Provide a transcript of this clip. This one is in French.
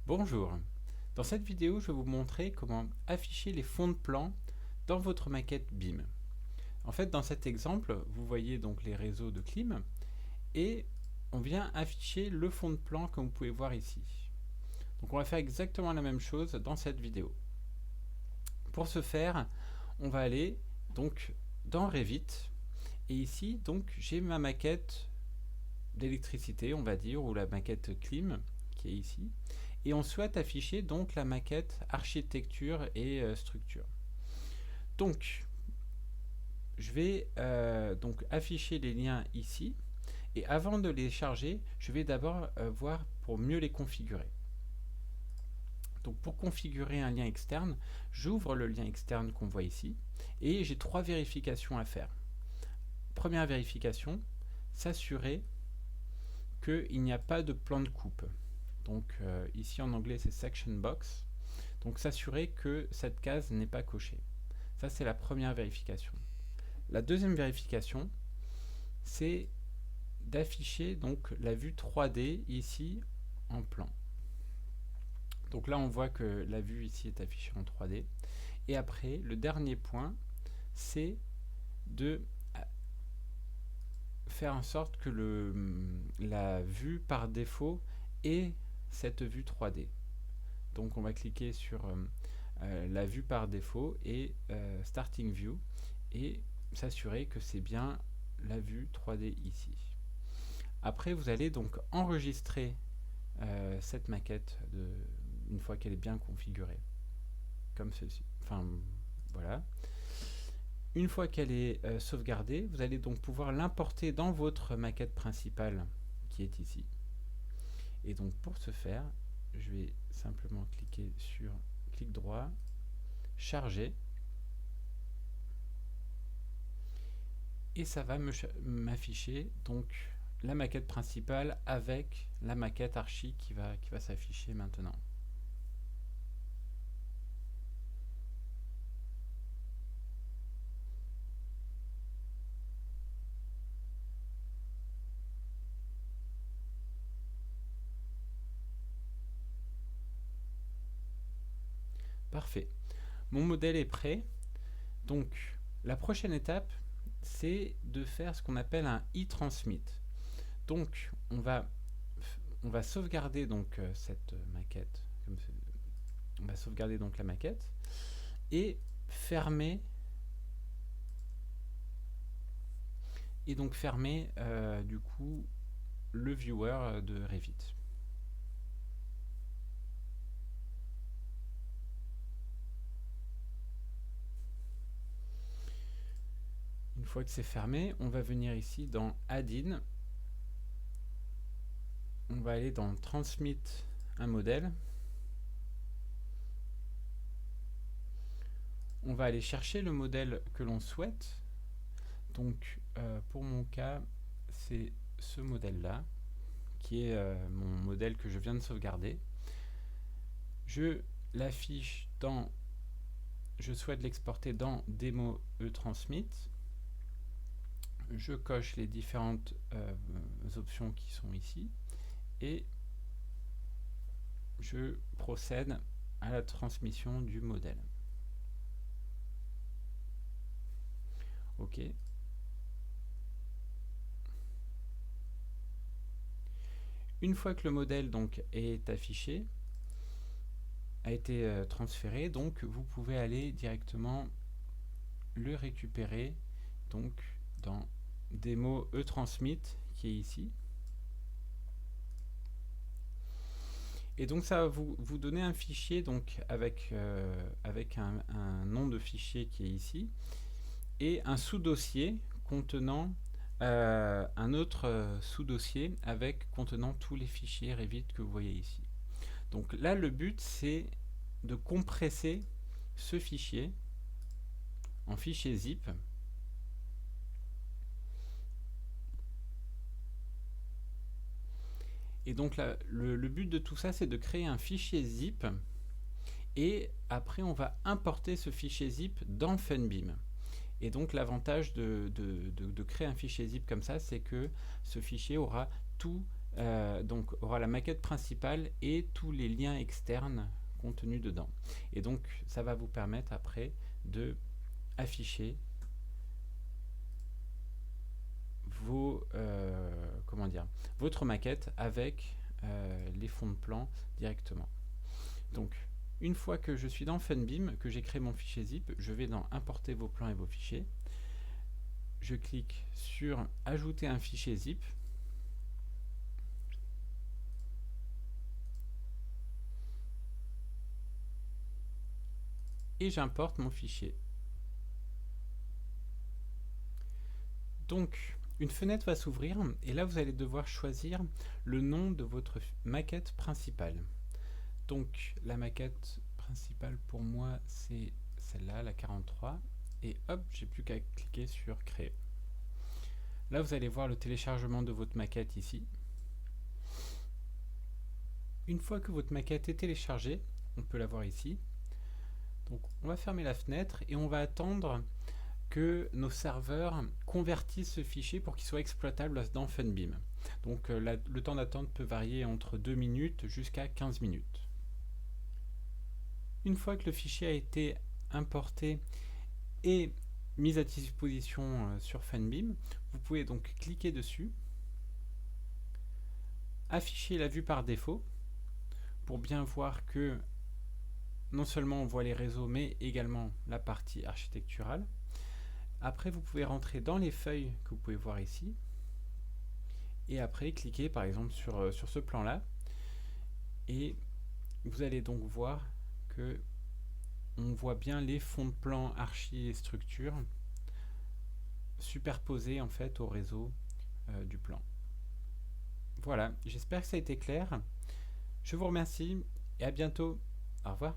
Bonjour, dans cette vidéo je vais vous montrer comment afficher les fonds de plan dans votre maquette BIM. En fait dans cet exemple vous voyez donc les réseaux de clim et on vient afficher le fond de plan comme vous pouvez voir ici. Donc on va faire exactement la même chose dans cette vidéo. Pour ce faire on va aller donc dans Revit et ici donc j'ai ma maquette d'électricité on va dire, ou la maquette clim qui est ici, et on souhaite afficher donc la maquette architecture et structure. Donc je vais donc afficher les liens ici, et avant de les charger je vais d'abord voir pour mieux les configurer. Donc pour configurer un lien externe, j'ouvre le lien externe qu'on voit ici et j'ai trois vérifications à faire. Première vérification, s'assurer qu'il n'y a pas de plan de coupe. Donc ici en anglais c'est section box. Donc s'assurer que cette case n'est pas cochée. Ça c'est la première vérification. La deuxième vérification, c'est d'afficher donc la vue 3D ici en plan. Donc là on voit que la vue ici est affichée en 3D. Et après le dernier point, c'est de faire en sorte que la vue par défaut ait cette vue 3D. Donc on va cliquer sur la vue par défaut et Starting View et s'assurer que c'est bien la vue 3D ici. Après vous allez donc enregistrer cette maquette une fois qu'elle est bien configurée. Comme ceci. Enfin voilà. Une fois qu'elle est sauvegardée, vous allez donc pouvoir l'importer dans votre maquette principale qui est ici. Et donc pour ce faire, je vais simplement cliquer sur clic droit, charger, et ça va m'afficher donc la maquette principale avec la maquette archi qui va s'afficher maintenant. Parfait. Mon modèle est prêt. Donc la prochaine étape, c'est de faire ce qu'on appelle un e-transmit. Donc on va sauvegarder donc cette maquette. On va sauvegarder donc la maquette et fermer du coup le viewer de Revit. Une fois que c'est fermé, on va venir ici dans Add-in. On va aller dans Transmit un modèle. On va aller chercher le modèle que l'on souhaite. Donc pour mon cas, c'est ce modèle-là, qui est mon modèle que je viens de sauvegarder. Je l'affiche dans... Je souhaite l'exporter dans Demo e-transmit. Je coche les différentes options qui sont ici et je procède à la transmission du modèle. OK. Une fois que le modèle donc est affiché, a été transféré, donc vous pouvez aller directement le récupérer donc dans Demo e-transmit qui est ici. Et donc ça va vous donner un fichier donc avec un nom de fichier qui est ici et un sous-dossier contenant un autre sous-dossier contenant tous les fichiers Revit que vous voyez ici. Donc là le but c'est de compresser ce fichier en fichier zip. Et donc là, le but de tout ça, c'est de créer un fichier zip et après on va importer ce fichier zip dans Funbeam. Et donc l'avantage de créer un fichier zip comme ça, c'est que ce fichier aura tous donc aura la maquette principale et tous les liens externes contenus dedans. Et donc ça va vous permettre après de afficher votre maquette avec les fonds de plan directement. Donc une fois que je suis dans Funbeam, que j'ai créé mon fichier zip, je vais dans importer vos plans et vos fichiers. Je clique sur ajouter un fichier zip. Et j'importe mon fichier. Donc une fenêtre va s'ouvrir et là vous allez devoir choisir le nom de votre maquette principale. Donc la maquette principale pour moi c'est celle-là, la 43, et hop, j'ai plus qu'à cliquer sur créer. Là vous allez voir le téléchargement de votre maquette ici. Une fois que votre maquette est téléchargée, on peut la voir ici. Donc on va fermer la fenêtre et on va attendre que nos serveurs convertissent ce fichier pour qu'il soit exploitable dans Funbeam. Donc le temps d'attente peut varier entre 2 minutes jusqu'à 15 minutes. Une fois que le fichier a été importé et mis à disposition sur Funbeam, vous pouvez donc cliquer dessus, afficher la vue par défaut pour bien voir que non seulement on voit les réseaux mais également la partie architecturale. Après vous pouvez rentrer dans les feuilles que vous pouvez voir ici et après cliquer par exemple sur ce plan là et vous allez donc voir que on voit bien les fonds de plan archi et structure superposés en fait au réseau du plan. Voilà, j'espère que ça a été clair. Je vous remercie et à bientôt. Au revoir.